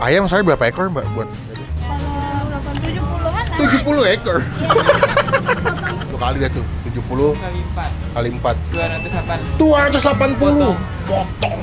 Ayam saya berapa ekor mbak buat? Kalau 70-an 70 ekor. Tuh kali dah tuh 70 kali 4 280 potong.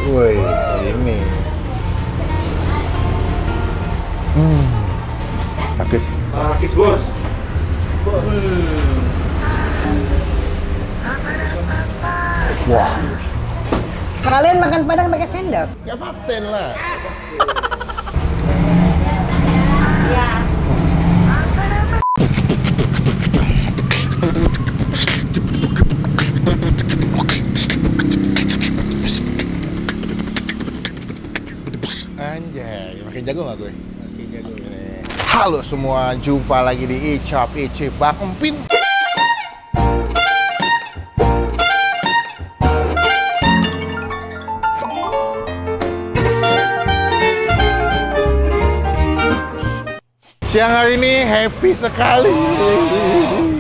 Woi, ini. Takis. Takis bos. Wah. Kalian makan padang pakai sendok? Ya paten lah. Anjay, makin jago nggak gue? Makin jago. Halo semua, jumpa lagi di Icap Icip Bak Empin. Siang hari ini happy sekali.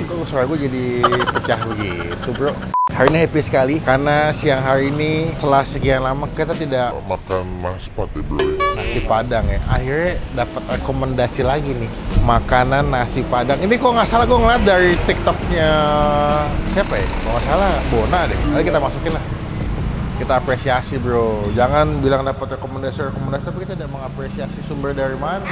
Kok suara gue jadi pecah begitu bro? Hari ini happy sekali karena siang hari ini setelah sekian lama kita tidak makan maspat ya bro. Nasi Padang ya. Akhirnya dapat rekomendasi lagi nih, makanan nasi Padang. Ini kok nggak salah gue ngeliat dari TikToknya siapa ya? Kok nggak salah Bona deh. Nanti kita masukin lah. Kita apresiasi bro. Jangan bilang dapat rekomendasi tapi kita tidak mengapresiasi sumber dari mana.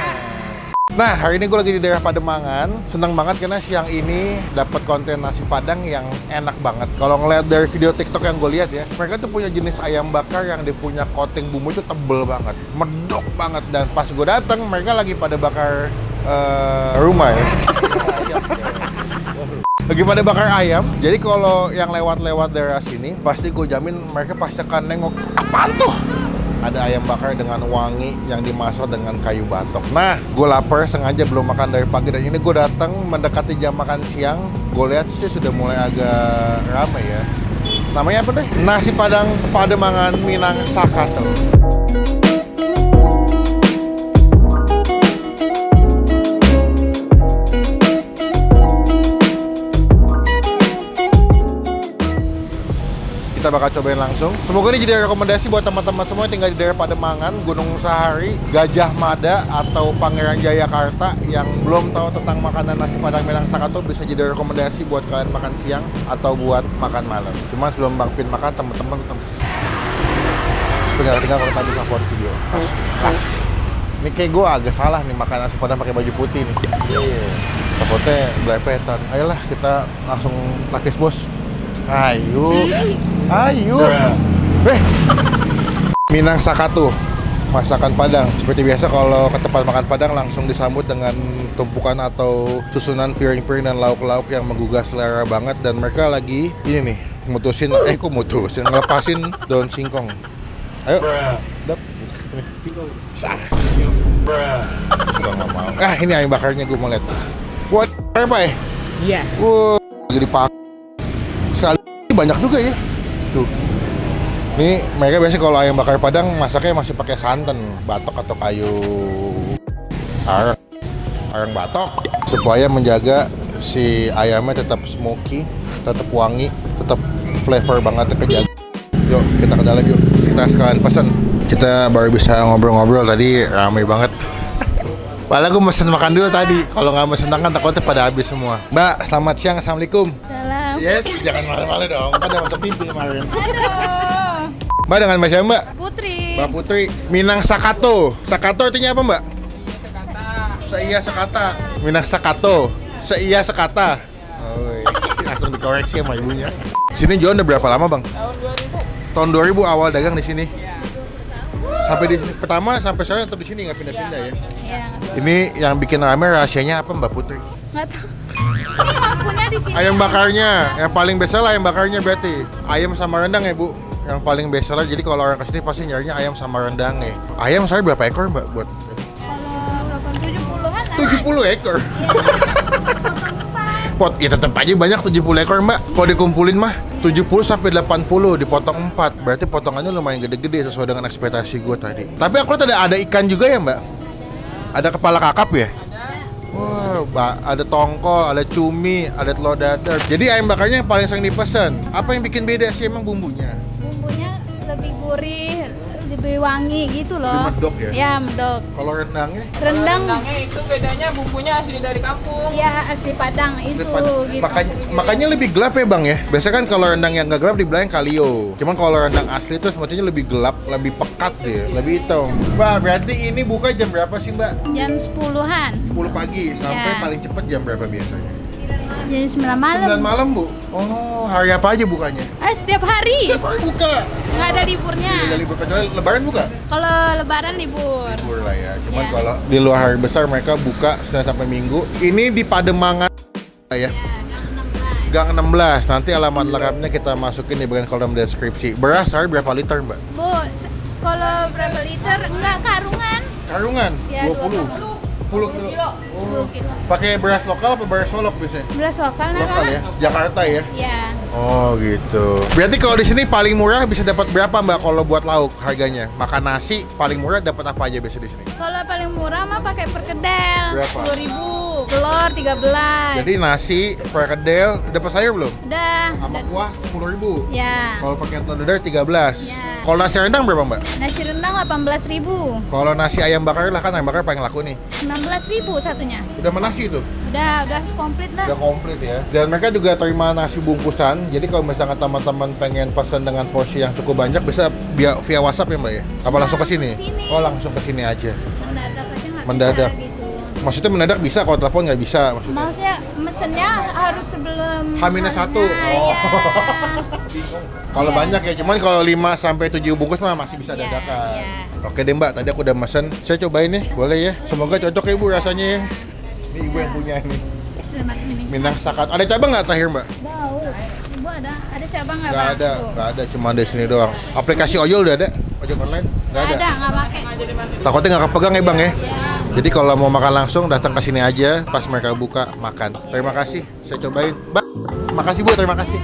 Nah, hari ini gue lagi di daerah Pademangan. Seneng banget karena siang ini dapat konten nasi Padang yang enak banget. Kalau ngeliat dari video TikTok yang gue lihat ya, mereka tuh punya jenis ayam bakar yang dia punya coating bumbu itu tebel banget, medok banget. Dan pas gue dateng, mereka lagi pada bakar rumah ya. Lagi pada bakar ayam. Jadi kalau yang lewat-lewat daerah sini, pasti gue jamin mereka pasti akan nengok, apaan tuh? Ada ayam bakar dengan wangi yang dimasak dengan kayu batok. Nah, gue lapar, sengaja belum makan dari pagi. Dan ini gue datang mendekati jam makan siang. Gue lihat sih sudah mulai agak ramai ya. Namanya apa deh? Nasi Padang Pademangan Minang Sakato. Kita bakal cobain langsung. Semoga ini jadi rekomendasi buat teman-teman semua yang tinggal di daerah Pademangan, Gunung Sahari, Gajah Mada, atau Pangeran Jayakarta yang belum tahu tentang makanan nasi Padang Minang Sakato. Bisa jadi rekomendasi buat kalian makan siang atau buat makan malam. Cuma sebelum Bang Pin makan, teman-teman tinggal kalau tadi upload video. Ini kayak gue agak salah nih makan nasi Padang pakai baju putih nih. Takutnya belepetan. Ayolah kita langsung takis bos. Ayo. Minang Sakato, masakan Padang. Seperti biasa kalau ke tempat makan Padang langsung disambut dengan tumpukan atau susunan piring-piring dan lauk-lauk yang menggugah selera banget. Dan mereka lagi ini nih, ngelepasin daun singkong. Ayo, dap. Suka nggak mau. Ini ayam bakarnya gue mau lihat. What apa ya? Iya. Lagi dipakai. Sekali banyak juga ya. Tuh. Ini mereka biasanya kalau ayam bakar Padang masaknya masih pakai santan, batok atau kayu arang batok supaya menjaga si ayamnya tetap smoky, tetap wangi, tetap flavor banget kejaga. Yuk kita ke dalam yuk. Kita sekalian pesan. Kita baru bisa ngobrol-ngobrol tadi, ramai banget. Padahal gue mesen makan dulu tadi. Kalau nggak mesen kan takutnya pada habis semua. Mbak, selamat siang. Assalamualaikum. Salam. Yes, jangan malu-malu dong. Kan udah masuk TV kemarin. Aduh. Mbak, dengan Mbak siapa Mbak? Putri. Mbak Putri. Minang Sakato. Sakato artinya apa Mbak? Seia Sekata. Minang Sakato. Seia Sekata. Oh, langsung dikoreksi sama ibunya. Sini jualan udah berapa lama Bang? Tahun 2000 awal dagang di sini. Sampai di sini pertama sampai sekarang tetap di sini nggak pindah-pindah ya. Iya. Ini yang bikin rame rahasianya apa Mbak Putri? Nggak tahu. Lampunya di sini. Ayam bakarnya, yang paling bestseller ayam bakarnya berarti. Ayam sama rendang ya Bu, yang paling bestseller. Jadi kalau orang kesini pasti nyarinya ayam sama rendang ya. Ayam saya berapa ekor Mbak buat? Kalau 70-an 70 ekor. Pot, ya tetap aja banyak 70 ekor Mbak. Kalau dikumpulin mah 70 sampai 80 dipotong 4. Berarti potongannya lumayan gede-gede sesuai dengan ekspektasi gue tadi. Tapi aku lihat ada ikan juga ya Mbak? Ada kepala kakap ya? Wah, ada tongkol, ada cumi, ada telur dadar. Jadi ayam bakarnya yang paling sering dipesan. Apa yang bikin beda sih emang bumbunya? Bumbunya lebih gurih, lebih wangi gitu loh. Lebih medok ya? Ya, medok. Kalau rendangnya? Rendangnya itu bedanya bumbunya asli dari kampung. ya asli Padang Asli itu Padang. gitu. Makanya lebih gelap ya bang ya. Biasanya kan kalau rendang yang nggak gelap dibilang kalio. Cuman kalau rendang asli itu sebetulnya lebih gelap, lebih pekat deh, lebih hitam. Mbak, berarti ini buka jam berapa sih mbak? Jam 10-an. 10 pagi sampai Ya. paling cepet jam berapa biasanya? Jam 9 malam. 9 malam bu. Oh, hari apa aja bukanya? Setiap hari. Setiap hari buka. Nggak ada liburnya. Udah libur kecuali lebaran buka? Kalau lebaran libur. Libur lah ya. Cuman Ya. kalau di luar hari besar mereka buka Senin sampai Minggu. Ini di Pademangan ya. Ya, Gang 16. Gang 16. Nanti alamat lengkapnya kita masukin di bagian kolom deskripsi. Beras hari berapa liter, Mbak? Bu, kalau berapa liter? Enggak, karungan. Karungan? Ya, 20. 20. 10 kilo. 10 kilo. Pakai beras lokal apa beras solok biasanya? Beras lokal nah, Lokal Kak? ya? Jakarta ya? Ya. Oh gitu. Berarti kalau di sini paling murah bisa dapat berapa Mbak kalau buat lauk harganya? Makan nasi paling murah dapat apa aja biasa di sini? Kalau paling murah mah pakai perkedel. Berapa? 10.000. Telur 13. Jadi nasi, perkedel, dapat sayur belum? Udah. Sama kuah 10.000. Ya. Kalau pakai telur dadar 13. Ya. Kalau nasi rendang berapa Mbak? Nasi rendang 18.000. Kalau nasi ayam bakar lah kan ayam bakar paling laku nih. 19.000 satunya. Udah sama nasi itu? Udah komplit dah. Udah komplit ya. Dan mereka juga terima nasi bungkusan. Jadi kalau misalkan teman-teman pengen pesan dengan porsi yang cukup banyak bisa via WhatsApp ya Mbak ya? Apa langsung ke sini? Sini. Oh langsung ke sini aja. Mendadak aja nggak Mendadak. bisa gitu. Maksudnya mendadak bisa, kalau telepon nggak bisa maksudnya? Maksudnya mesennya harus sebelum H-1. Oh. Ya. Kalau Iya. banyak ya, cuman kalau 5 sampai 7 bungkus mah masih bisa Iya, dadakan. iya. Oke deh Mbak, tadi aku udah mesen. Saya cobain nih, boleh ya? Semoga cocok ya Ibu rasanya ya. Ini Ibu yang punya nih. Selamat menikmati. Minang Sakat. Ada cabang nggak terakhir Mbak? Bau. Ibu ada cabang nggak Nggak Bang? ada, Tuh. nggak ada. Cuma di sini doang. Aplikasi ojol udah ada? Ojol online? Nggak ada. Nggak pakai. Takutnya nggak kepegang ya Bang ya? Ya. Jadi kalau mau makan langsung datang ke sini aja pas mereka buka makan. Terima kasih, saya cobain. Mbak, makasih Bu, terima kasih.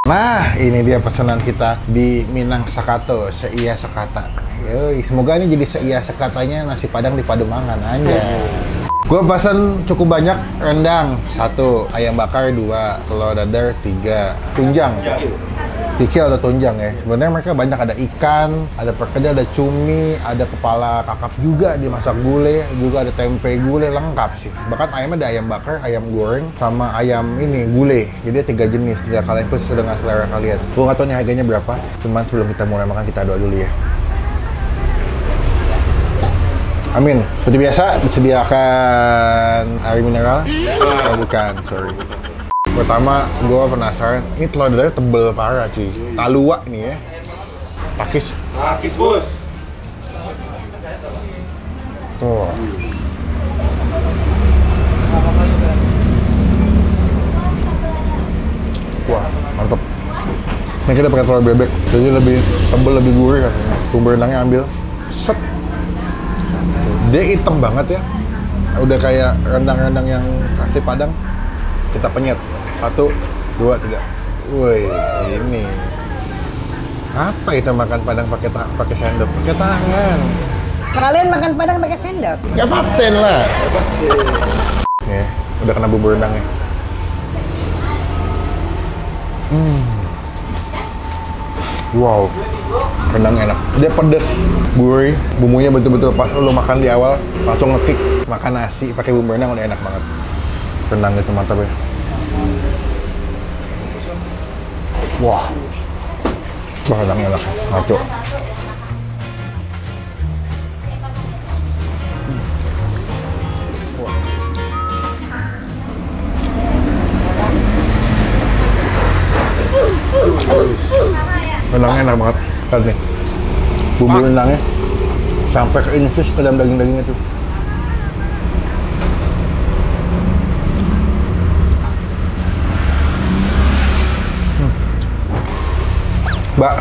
Nah, ini dia pesanan kita di Minang Sakato, Seia Sekata. Yoi, semoga ini jadi Seia Sekatanya nasi Padang di Pademangan aja. Gue pesan cukup banyak, rendang 1, ayam bakar 2, telur dadar 3, tunjang. Kikil atau tunjang ya. Sebenarnya mereka banyak, ada ikan, ada perkedel, ada cumi, ada kepala kakap juga dimasak gulai, juga ada tempe gulai, lengkap sih. Bahkan ayamnya ada ayam bakar, ayam goreng, sama ayam ini gulai. Jadi ada 3 jenis, 3 kalian khusus dengan selera kalian. Gue nggak tahu nih harganya berapa, cuman sebelum kita mulai makan kita doa dulu ya. Amin. Seperti biasa disediakan air mineral. Oh bukan, sorry. Pertama, gue penasaran, ini telur dadarnya tebel parah cuy. Talua nih ya. Pakis. Pakis bos. Tuh. Wah, mantep. Ini kita pakai telur bebek, jadi lebih tebel, lebih gurih katanya. Bumbu rendangnya ambil. Set. Dia hitam banget ya. Udah kayak rendang-rendang yang asli Padang. Kita penyet. 1, 2, 3. Woi, ini. Apa kita makan Padang pakai sendok? Pakai tangan. Kalian makan Padang pakai sendok? Ya paten lah. Nih, udah kena bumbu rendangnya. Wow, rendang enak. Dia pedes, gurih, bumbunya betul-betul pas lo makan di awal, langsung ngekick. Makan nasi pakai bumbu rendang udah enak banget. Rendang itu mantap ya. Wah, wah rendang enak, ngaco. Rendangnya enak banget, lihat nih. Bumbu rendangnya sampai ke infus ke dalam daging-dagingnya tuh. Mbak,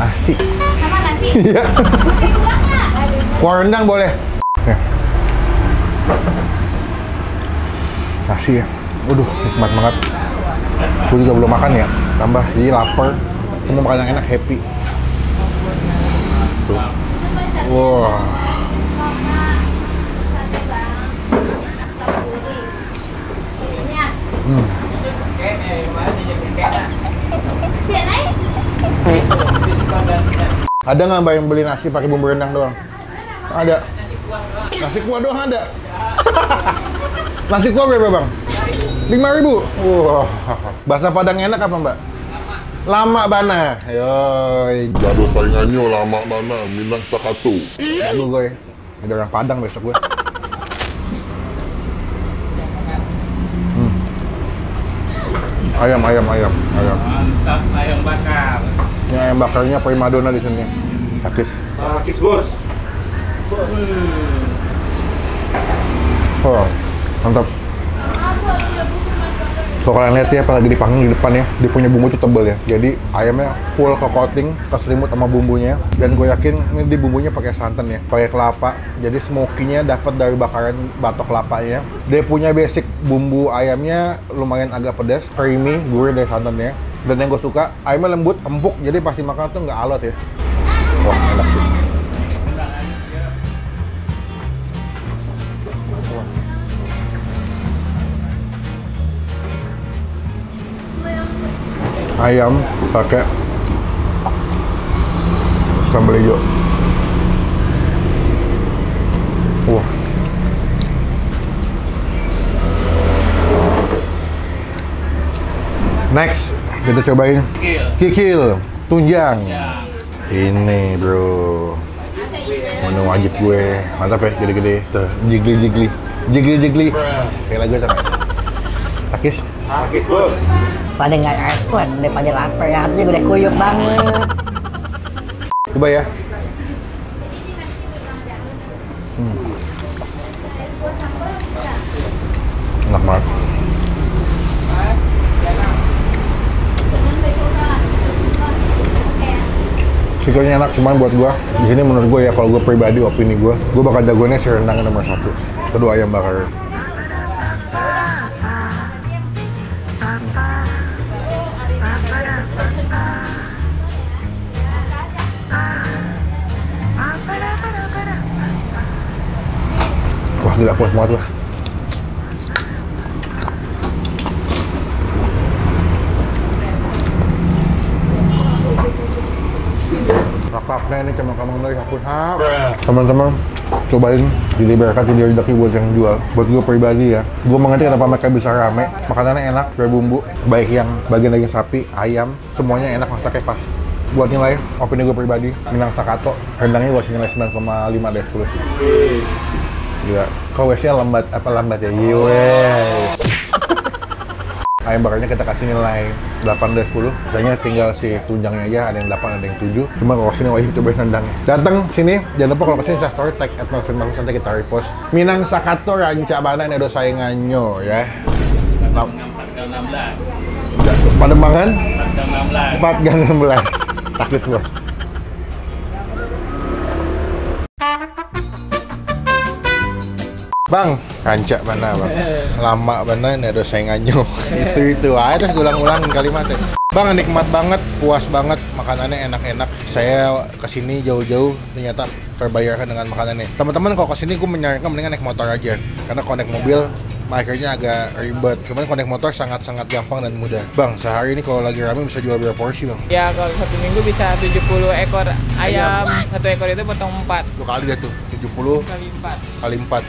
nasi. Sama nasi. Iya. Pakai 2 nggak? 2 kuah. Kuah rendang boleh. Ada. Nih. Rendangnya enak banget. Lihat nih. Bumbu rendangnya sampai ke infus ke dalam daging-dagingnya tuh. Mbak, nasi. Iya. Kuah rendang boleh. Kuah rendang boleh. Nih. Rendangnya enak banget. Lihat nih. Nasi ya, waduh nikmat banget. Gue juga belum makan ya, tambah jadi lapar. Gue mau makan yang enak, happy. Tuh. Wah. Ada nggak Mbak yang beli nasi pakai bumbu rendang doang? Ada. Nasi kuah doang ada. Nasi kuah berapa Bang? 5.000. Wah. Bahasa Padang enak apa Mbak? Lama bana. Yoi. Gado saingannya lama mana, Minang Sakato. Lalu gue. Ada orang Padang besok gue. Ayam. Mantap, ayam bakar. Ini ayam bakarnya primadona di sini. Sakis. Pakis bos. Oh, mantap. Kalau kalian lihat ya, pas lagi dipanggang di depan ya, dia punya bumbu tuh tebel ya. Jadi ayamnya full ke coating, keselimut sama bumbunya. Dan gue yakin ini di bumbunya pakai santan ya, pakai kelapa. Jadi smoky-nya dapat dari bakaran batok kelapanya. Dia punya basic bumbu ayamnya lumayan agak pedas, creamy, gurih dari santannya. Dan yang gue suka, ayamnya lembut, empuk, jadi pasti makan tuh nggak alot ya. Wah, enak sih. Ayam pakai sambal hijau. Wah. Next, kita cobain kikil tunjang. Ini bro, menu wajib gue. Mantap ya, gede-gede. Tuh, jigli. Kayak lagu itu. Takis. Pakis bos. Pada nggak kuat, daripada lapar ya, hatinya udah kuyup banget. Coba ya. Enak banget. Kikilnya enak, cuman buat gua di sini menurut gua ya, kalau gua pribadi opini gua bakal jagoannya si rendangnya nomor 1. Kedua ayam bakar. Wah gila, puas banget lah. Rak-raknya ini kemang-kemang dari Hakun Hap. Teman-teman, cobain, jadi berkat jadi rezeki buat yang jual. Buat gue pribadi ya, gue mengerti kenapa mereka bisa rame. Makanannya enak, berbumbu, baik yang bagian daging sapi, ayam, semuanya enak, masaknya pas. Buat nilai, opini gue pribadi, Minang Sakato, rendangnya gue nilai 9,5 dari 10 sih. Gila, kok wesnya lambat ya? Yes. Ayam bakarnya kita kasih nilai 8 dari 10. Biasanya tinggal si tunjangnya aja, ada yang 8, ada yang 7. Cuma kalau sini wajib cobain rendangnya. Datang sini, jangan lupa kalau kesini saya story tag @melvin nanti kita repost. Minang Sakato ranca bana nedo sainganyo ya. Pademangan 4x16. Takis bos. Bang, kancak mana bang? Lama bener nih ada saingannya. Itu aja terus ulang-ulangin kalimatnya. Bang, nikmat banget, puas banget, makanannya enak-enak. Saya kesini jauh-jauh ternyata terbayarkan dengan makanannya. Teman-teman kalau kesini gue menyarankan mendingan naik motor aja, karena kalau naik mobil akhirnya agak ribet. Cuman kalau naik motor sangat-sangat gampang dan mudah. Bang, sehari ini kalau lagi rame bisa jual berapa porsi bang? Ya kalau 1 minggu bisa 70 ekor ayam. 1 ekor itu potong 4. 2 kali dah tuh, 70 Kali 4. kali 4.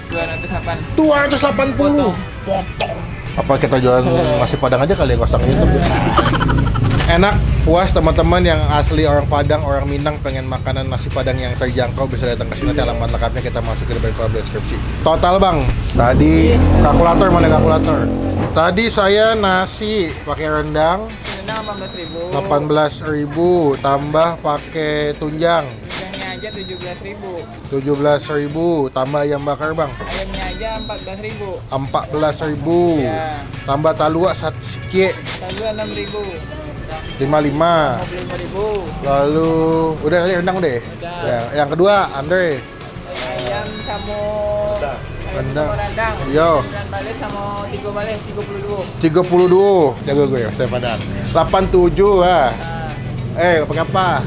280. 280 potong. Apa kita jualan nasi Padang aja kali ya, kosong YouTube gitu. Enak, puas. Teman-teman yang asli orang Padang, orang Minang pengen makanan nasi Padang yang terjangkau bisa datang ke sini. Nanti alamat lengkapnya kita masukin di kolom deskripsi. Total bang, tadi kalkulator, mana kalkulator? Tadi saya nasi pakai rendang Rendang 18.000. 18.000 tambah pakai tunjang Rendangnya aja 17.000. 17.000 tambah ayam bakar bang Ayamnya aja 14.000. 14.000 Ya. tambah talua 1 kie Talua 6.000. 55. 55.000. Lalu udah tadi rendang udah ya? Udah. Ya, yang kedua Andre Ayam kamu Rendang. Rendang. Yo. 9 balik sama 3 balik 32. 32. Jago gue ya, saya Padang. 87 ah. Nah, Apa?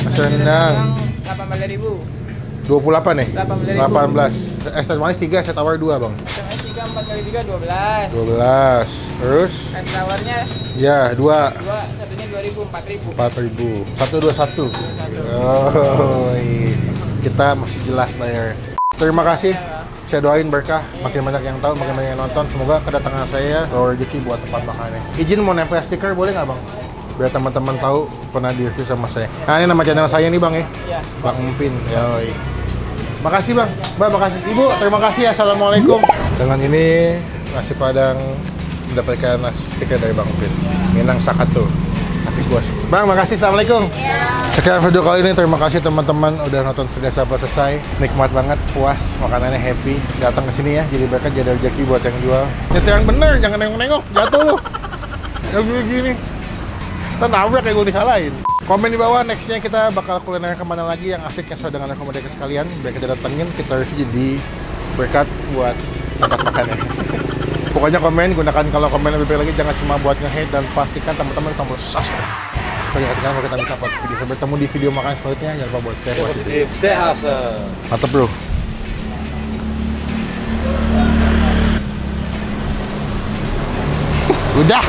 Nasi rendang. 18.000. 28 nih? 18.000. 18. Es teh manis 3, saya tawar 2, Bang. SMS 3 4 kali 3 12. 12. Terus? Es tawarnya Ya, 2. 2, satunya 2.000, 4.000. 4.000. 121. Oh, iya. Kita masih jelas bayar. Terima kasih. Saya doain berkah, makin banyak yang tahu, makin banyak yang nonton. Semoga kedatangan saya bawa rezeki buat tempat makannya. Izin mau nempel stiker boleh nggak, Bang? Biar teman-teman tahu pernah di-review sama saya. Nah, ini nama channel saya nih, Bang ya. Iya. Bang Empin. Yoi. Makasih, Bang. Mbak, makasih. Ibu, terima kasih. Assalamualaikum. Dengan ini nasi Padang mendapatkan stiker dari Bang Empin. Minang Sakato. Habis, Bos. Bang, makasih. Assalamualaikum. Sekian video kali ini. Terima kasih teman-teman udah nonton sudah sampai selesai. Nikmat banget, puas, makanannya happy. Datang ke sini ya, jadi berkah, jadi rezeki buat yang jual. Nyetir yang bener, jangan nengok-nengok, jatuh lu. Yang gini-gini. Ntar nabrak kayak gue disalahin. Komen di bawah nextnya kita bakal kuliner kemana lagi yang asik yang sesuai dengan rekomendasi sekalian. Biar kita datengin, kita review jadi berkat buat tempat makannya. Pokoknya komen, gunakan kalau komen lebih baik lagi jangan cuma buat nge-hate dan pastikan teman-teman tombol subscribe. Supaya ketika kita bisa upload video. Sampai bertemu di video makan selanjutnya. Jangan lupa buat stay positif. Stay awesome. Mantap bro. Udah.